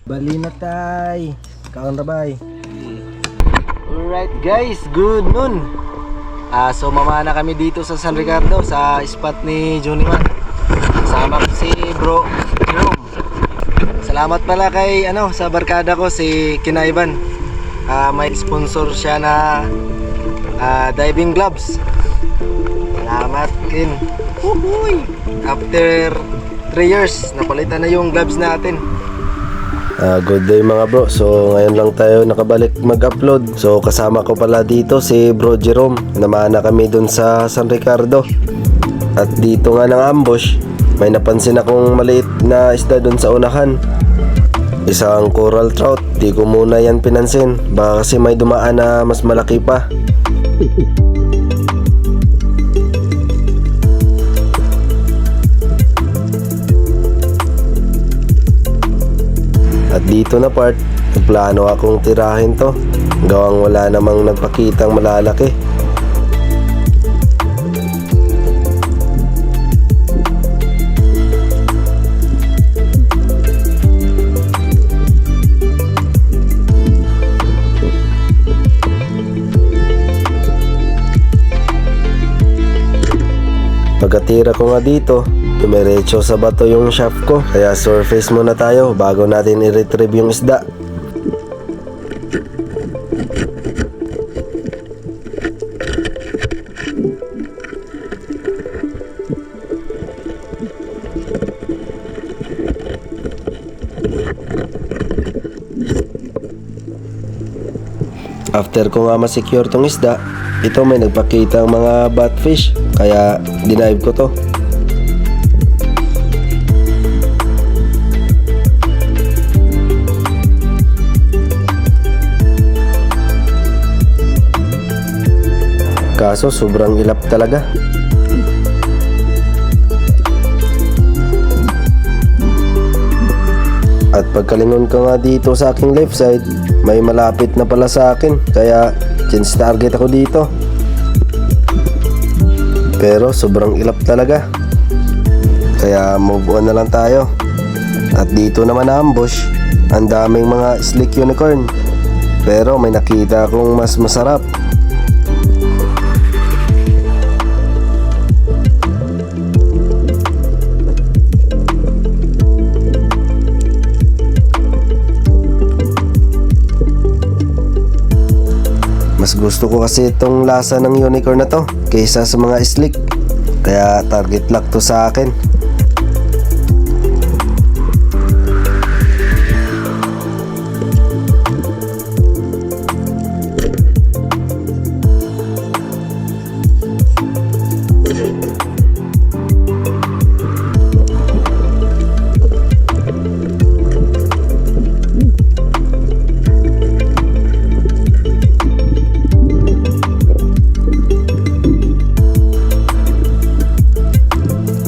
Bali na tay. Kaon rabay. Alright guys, good noon. So mamana kami dito sa San Ricardo sa spot ni Johnny Man. Kasama ko si Bro Jerome. Salamat pala kay sa barkada ko si Kinaiban. May sponsor siya na diving gloves. Salamat Kin. Uhuy. After 3 years napalitan na yung gloves natin. Good day mga bro. So ngayon lang tayo nakabalik mag-upload. So kasama ko pala dito si Bro Jerome. Namana kami dun sa San Ricardo. At dito nga ng ambush, may napansin akong maliit na isda dun sa unahan. Isang coral trout. Di ko muna yan pinansin. Baka kasi may dumaan na mas malaki pa. At dito na part, plano akong tirahin to. Gawang wala namang nagpakitang malalaki. Pagkatira ko nga dito, dumiretso sa bato yung shaft ko. Kaya surface muna tayo bago natin i-retrieve yung isda. After ko nga ma-secure tong isda, ito may nagpakita ang mga batfish, kaya dinive ko to. Kaso sobrang ilap talaga. At pagkalingon ko nga dito sa aking left side, may malapit na pala sa akin, kaya change target ako dito. Pero sobrang ilap talaga, kaya move on na lang tayo. At dito naman na ambush, ang daming mga slick unicorn, pero may nakita akong mas masarap. Mas gusto ko kasi itong lasa ng unicorn na to kaysa sa mga slick, kaya target lock to sa akin.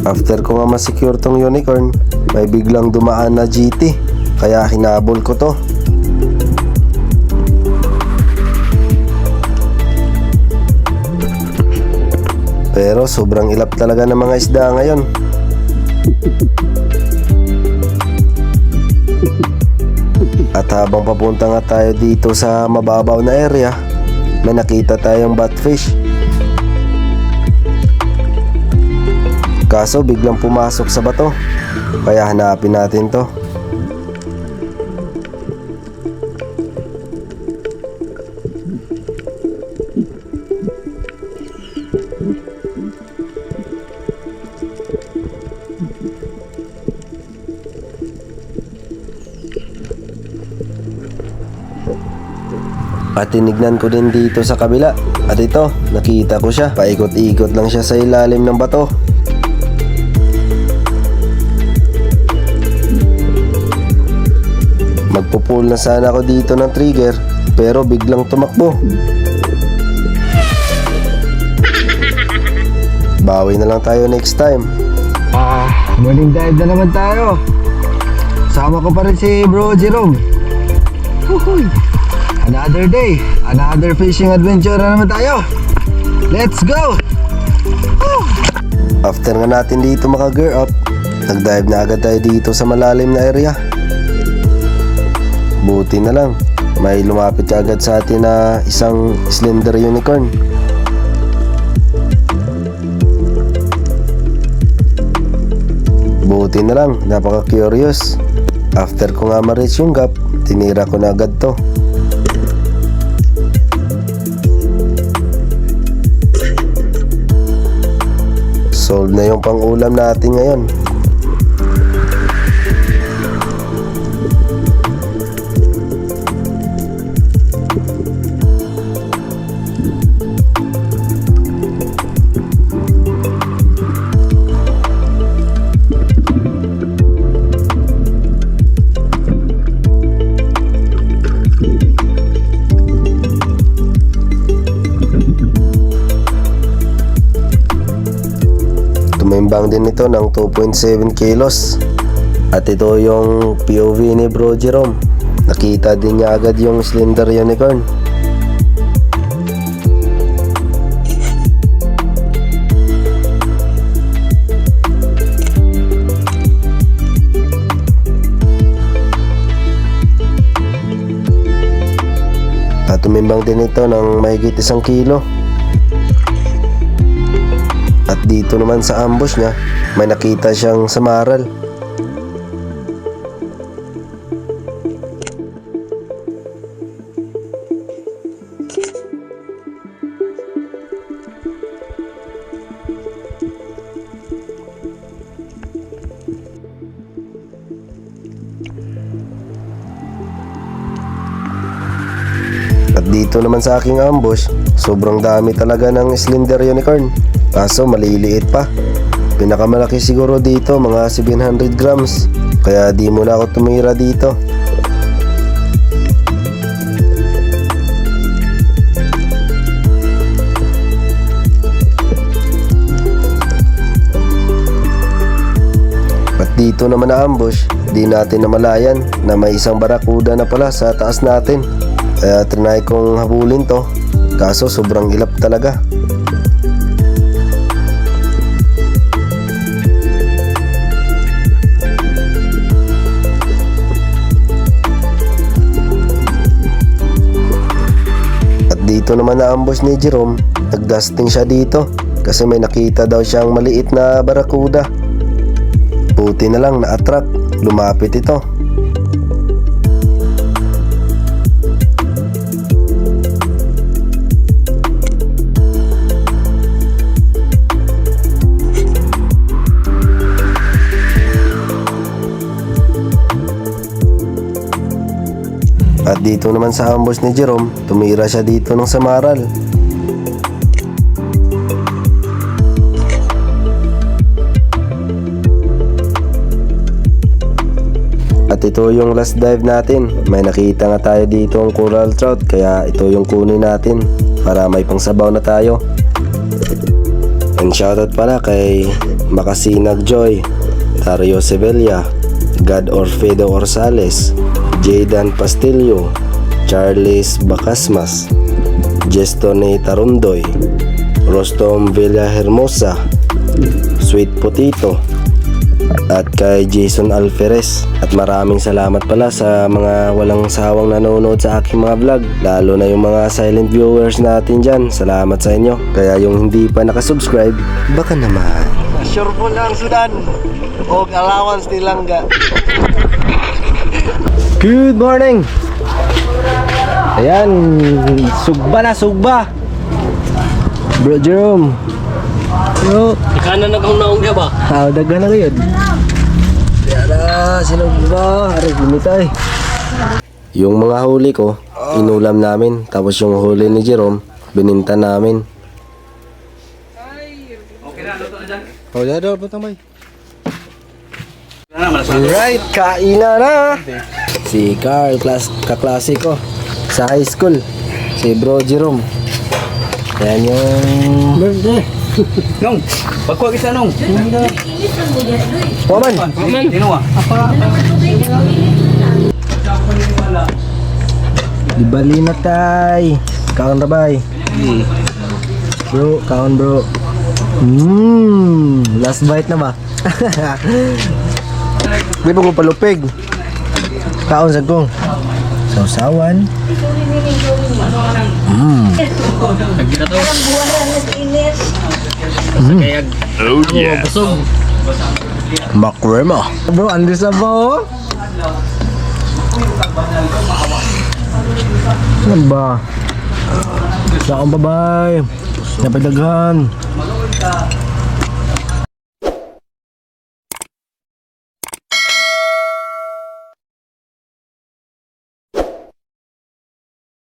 After ko nga ma-secure tong unicorn, may biglang dumaan na GT, kaya hinabol ko to. Pero sobrang ilap talaga ng mga isda ngayon. At habang papunta nga tayo dito sa mababaw na area, may nakita tayong batfish. Kaso biglang pumasok sa bato, kaya hanapin natin to. At tinignan ko din dito sa kabila, at ito, nakita ko siya. Paikot-ikot lang siya sa ilalim ng bato. Magpo-pull na sana ako dito ng trigger, pero biglang tumakbo. Bawi na lang tayo next time. Morning dive na naman tayo. Sama ko pa rin si Bro Jerome. Uhuy. Another day, another fishing adventure na naman tayo. Let's go! After nga natin dito maka-gear up, nag-dive na agad tayo dito sa malalim na area. Buti na lang, may lumapit agad sa atin na isang slender unicorn. Buti na lang, napaka-curious. After ko nga ma-reach yung gap, tinira ko na agad to. Solve na yung pang-ulam natin ngayon. Tumimbang din ito ng 2.7 kilos. At ito yung POV ni Bro Jerome. Nakita din niya agad yung slender unicorn. At tumimbang din ito ng mahigit 1 kilo. At dito naman sa ambush niya, may nakita siyang samaral. At dito naman sa aking ambush, sobrang dami talaga ng slender unicorn. Kaso maliliit pa. Pinakamalaki siguro dito mga 700 grams. Kaya di muna ako tumira dito. At dito naman na ambush, di natin namalayan na may isang barakuda na pala sa taas natin. Kaya trinay kong habulin to. Kaso sobrang ilap talaga. Dito naman na ambush ni Jerome, nagdusting siya dito kasi may nakita daw siyang maliit na barakuda. Buti na lang na-attract, lumapit ito. At dito naman sa ambush ni Jerome, tumira siya dito ng samaral. At ito yung last dive natin. May nakita nga tayo dito ang coral trout, kaya ito yung kunin natin para may pangsabaw na tayo. And shoutout pala kay Makasinag Joy, Dario Sevilla, God Orfedo Orsales, Jaydan Pastillo, Charles Bacasmas, Jestone Tarondoy, Rostom Villahermosa, Sweet Potito, at kay Jason Alferez. At maraming salamat pala sa mga walang sawang nanonood sa aking mga vlog, lalo na yung mga silent viewers natin dyan. Salamat sa inyo. Kaya yung hindi pa nakasubscribe, baka naman sure po lang sudan o allowance nilang ga. Good morning! Ayan, sugba na, sugba! Bro Jerome! Bro! Ika na nagkaunawang niya ba? Daga na ngayon. Yara, sinugba! Aray, limitay. Yung mga huli ko, inulam namin. Tapos yung huli ni Jerome, bininta namin. Okay na, luto na dyan. O, dado, butang bay. Alright, kainan na! Si Carl, kaklase ko sa high school. Si Bro Jerome. Yan yung birthday. Nung, pagkuha kita nung. Waman! Tinuwa. Di bali na tay. Kaon rabay. Bro, kaon bro. Last bite na ba? Di ba ko palupig? Kaon sa kong. sausawan. Nagkita to. Kaya Oh yeah. busog. Makrema. Bro, andis na ba oh? Ano ba? Saan pa ba? Napagdaghan.